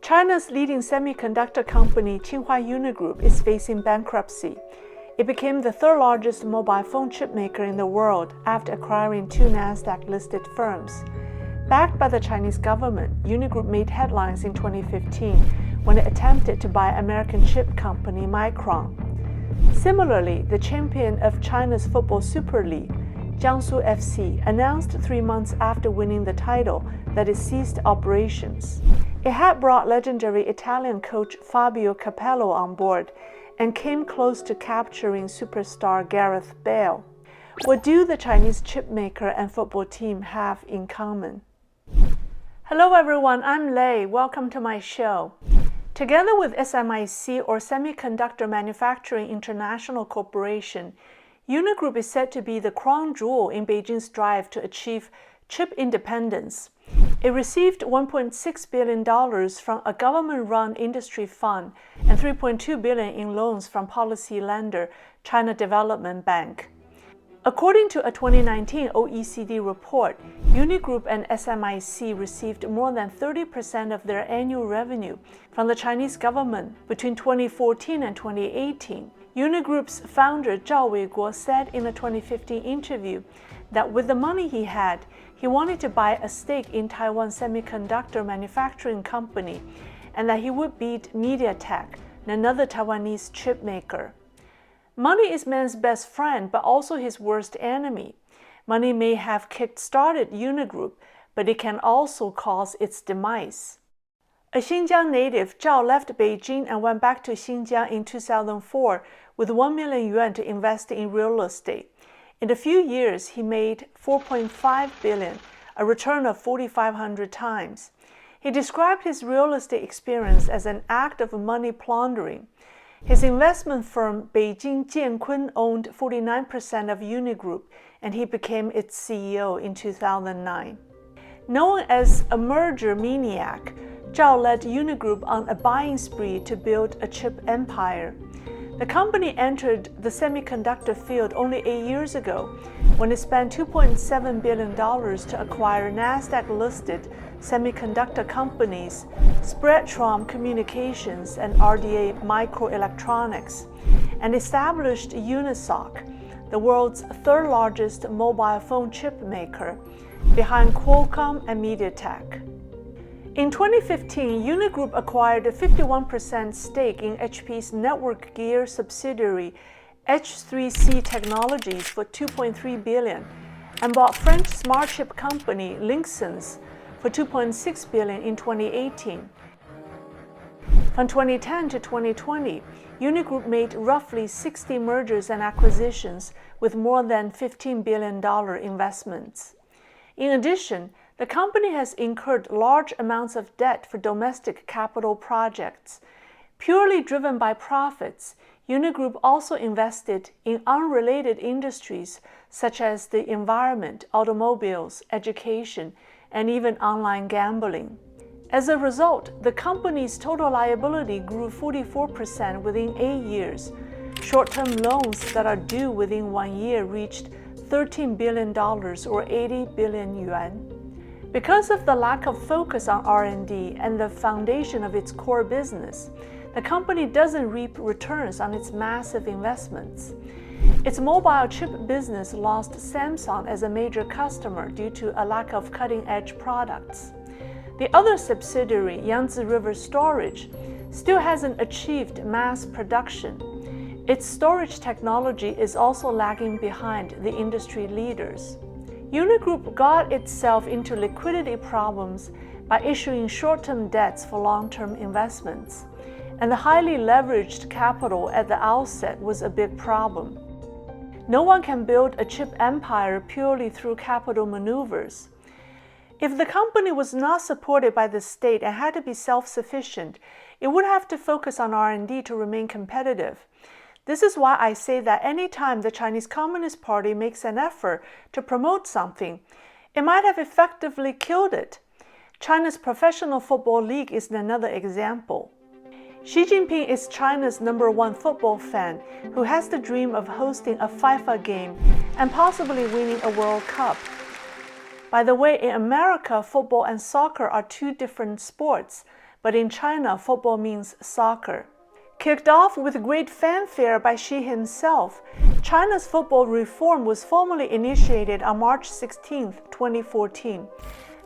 China's leading semiconductor company, Tsinghua Unigroup, is facing bankruptcy. It became the third largest mobile phone chipmaker in the world after acquiring two Nasdaq-listed firms. Backed by the Chinese government, Unigroup made headlines in 2015 when it attempted to buy American chip company Micron. Similarly, the champion of China's football Super League, Jiangsu FC, announced 3 months after winning the title that it ceased operations. It had brought legendary Italian coach Fabio Capello on board and came close to capturing superstar Gareth Bale. What do the Chinese chipmaker and football team have in common? Hello everyone, I'm Lei. Welcome to my show. Together with SMIC, or Semiconductor Manufacturing International Corporation, Unigroup is said to be the crown jewel in Beijing's drive to achieve chip independence. It received $1.6 billion from a government-run industry fund and $3.2 billion in loans from policy lender China Development Bank. According to a 2019 OECD report, Unigroup and SMIC received more than 30% of their annual revenue from the Chinese government between 2014 and 2018. Unigroup's founder Zhao Weiguo said in a 2015 interview that with the money he had, he wanted to buy a stake in Taiwan semiconductor manufacturing company and that he would beat MediaTek, another Taiwanese chip maker. Money is man's best friend, but also his worst enemy. Money may have kick-started Unigroup, but it can also cause its demise. A Xinjiang native, Zhao left Beijing and went back to Xinjiang in 2004 with 1 million yuan to invest in real estate. In a few years, he made 4.5 billion, a return of 4,500 times. He described his real estate experience as an act of money laundering. His investment firm Beijing Jiankun owned 49% of Unigroup, and he became its CEO in 2009. Known as a merger maniac, Zhao led Unigroup on a buying spree to build a chip empire. The company entered the semiconductor field only 8 years ago when it spent $2.7 billion to acquire Nasdaq-listed semiconductor companies Spreadtrum Communications and RDA Microelectronics, and established Unisoc, the world's third largest mobile phone chip maker, behind Qualcomm and MediaTek. In 2015, Unigroup acquired a 51% stake in HP's network gear subsidiary H3C Technologies for $2.3 billion and bought French smart chip company Linxens for $2.6 billion in 2018. From 2010 to 2020, Unigroup made roughly 60 mergers and acquisitions with more than $15 billion investments. In addition, the company has incurred large amounts of debt for domestic capital projects. Purely driven by profits, Unigroup also invested in unrelated industries such as the environment, automobiles, education, and even online gambling. As a result, the company's total liability grew 44% within 8 years. Short-term loans that are due within 1 year reached $13 billion or 80 billion yuan. Because of the lack of focus on R&D and the foundation of its core business, the company doesn't reap returns on its massive investments. Its mobile chip business lost Samsung as a major customer due to a lack of cutting-edge products. The other subsidiary, Yangtze River Storage, still hasn't achieved mass production. Its storage technology is also lagging behind the industry leaders. Unigroup got itself into liquidity problems by issuing short-term debts for long-term investments, and the highly leveraged capital at the outset was a big problem. No one can build a chip empire purely through capital maneuvers. If the company was not supported by the state and had to be self-sufficient, it would have to focus on R&D to remain competitive. This is why I say that any time the Chinese Communist Party makes an effort to promote something, it might have effectively killed it. China's professional football league is another example. Xi Jinping is China's #1 football fan who has the dream of hosting a FIFA game and possibly winning a World Cup. By the way, in America, football and soccer are two different sports, but in China, football means soccer. Kicked off with great fanfare by Xi himself, China's football reform was formally initiated on March 16, 2014.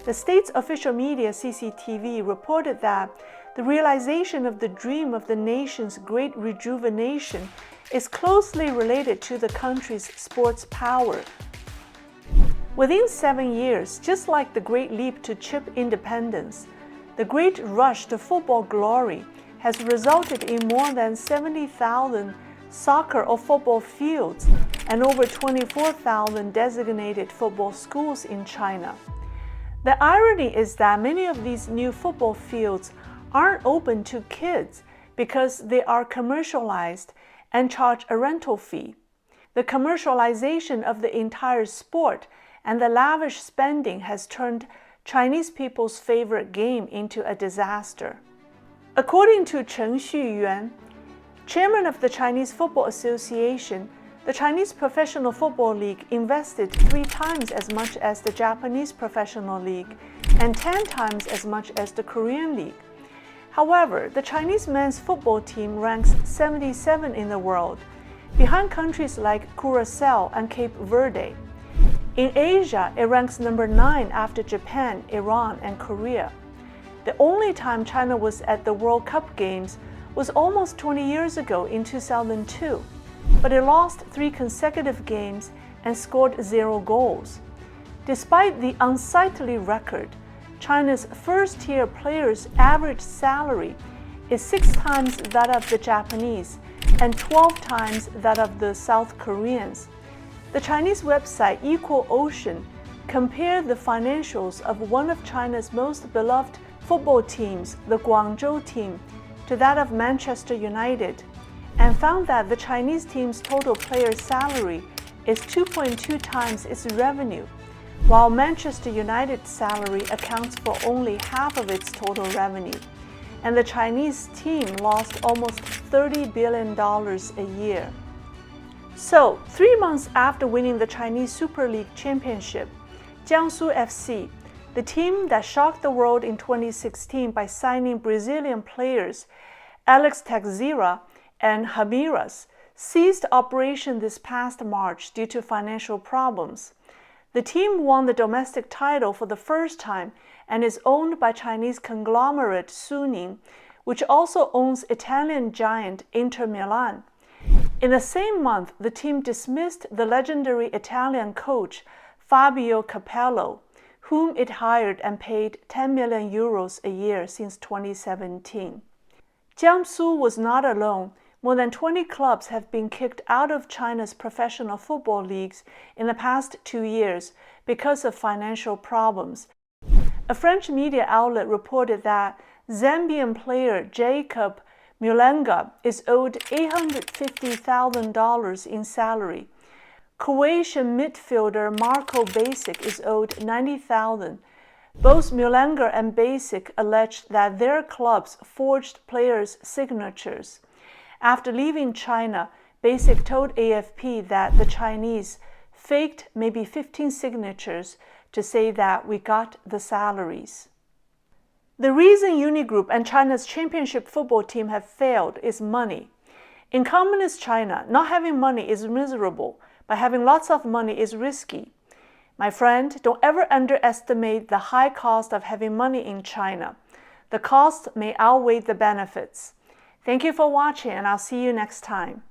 The state's official media, CCTV, reported that the realization of the dream of the nation's great rejuvenation is closely related to the country's sports power. Within 7 years, just like the Great Leap to chip independence, the Great Rush to football glory has resulted in more than 70,000 soccer or football fields and over 24,000 designated football schools in China. The irony is that many of these new football fields aren't open to kids because they are commercialized and charge a rental fee. The commercialization of the entire sport and the lavish spending has turned Chinese people's favorite game into a disaster. According to Chen Xuyuan, chairman of the Chinese Football Association, the Chinese Professional Football League invested 3 times as much as the Japanese Professional League and 10 times as much as the Korean League. However, the Chinese men's football team ranks 77 in the world, behind countries like Curacao and Cape Verde. In Asia, it ranks number 9 after Japan, Iran, and Korea. The only time China was at the World Cup Games was almost 20 years ago in 2002, but it lost 3 consecutive games and scored 0 goals. Despite the unsightly record, China's first-tier players' average salary is 6 times that of the Japanese and 12 times that of the South Koreans. The Chinese website Equal Ocean compared the financials of one of China's most beloved football teams, the Guangzhou team, to that of Manchester United, and found that the Chinese team's total player salary is 2.2 times its revenue, while Manchester United's salary accounts for only half of its total revenue, and the Chinese team lost almost $30 billion a year. So, 3 months after winning the Chinese Super League Championship, Jiangsu FC, the team that shocked the world in 2016 by signing Brazilian players Alex Teixeira and Ramírez, ceased operation this past March due to financial problems. The team won the domestic title for the first time and is owned by Chinese conglomerate Suning, which also owns Italian giant Inter Milan. In the same month, the team dismissed the legendary Italian coach Fabio Capello, whom it hired and paid 10 million euros a year since 2017. Jiangsu was not alone. More than 20 clubs have been kicked out of China's professional football leagues in the past 2 years because of financial problems. A French media outlet reported that Zambian player Jacob Mulenga is owed $850,000 in salary. Croatian midfielder Marko Basic is owed $90,000. Both Mulenga and Basic alleged that their clubs forged players' signatures. After leaving China, Basic told AFP that the Chinese faked maybe 15 signatures to say that we got the salaries. The reason Unigroup and China's championship football team have failed is money. In communist China, not having money is miserable, but having lots of money is risky. My friend, don't ever underestimate the high cost of having money in China. The cost may outweigh the benefits. Thank you for watching, and I'll see you next time.